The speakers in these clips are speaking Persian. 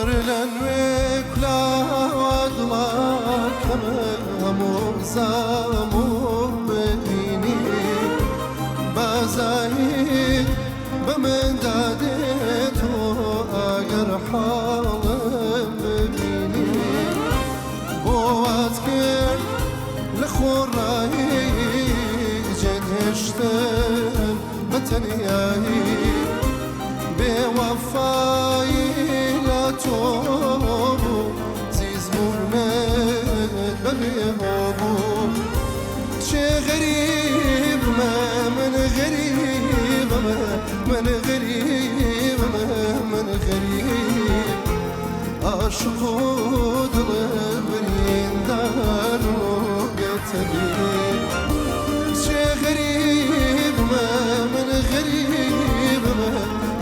لن وكلا وادلك هموزامو بديني بزايد بمن دادتو اگر حالم ببيني بوات كر لخورایی جنشتم بتنیایی به وفایی لاتو زیزمونت ببیهابو چه غریب من غریب من غریب من غریب عاشق و دل بریندار چه غریب من غریب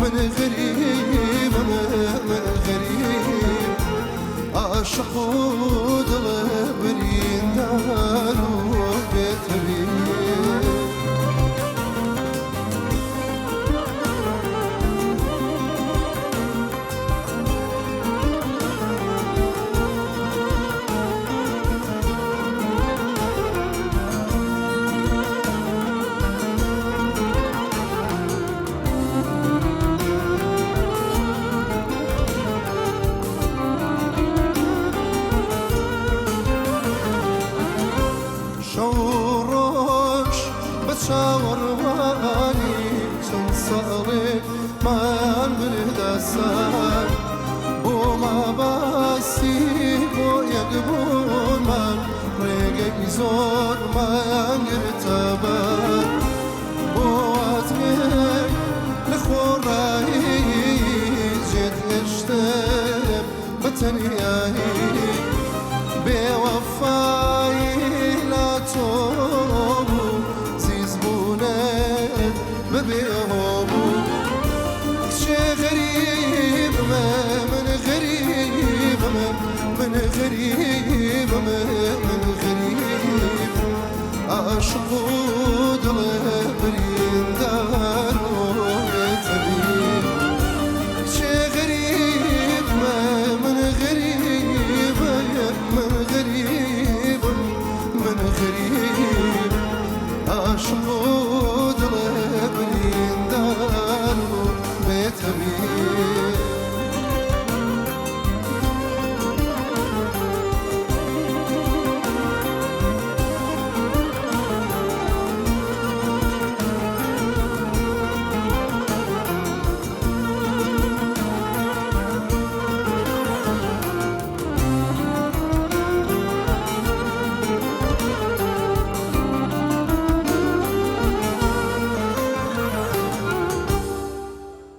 من غریب من غریب عاشق و دل بریندار و بتبی شاوروانی چند سالی من بردستم بو ما باسی بو یک بون من ریگی زور من گرتبم بو اتمک لخورایی جد اشتم بتنیایی به وفایی لاتو ببيهابو چه غریب من غریب من غریب من غریب عاشق و دل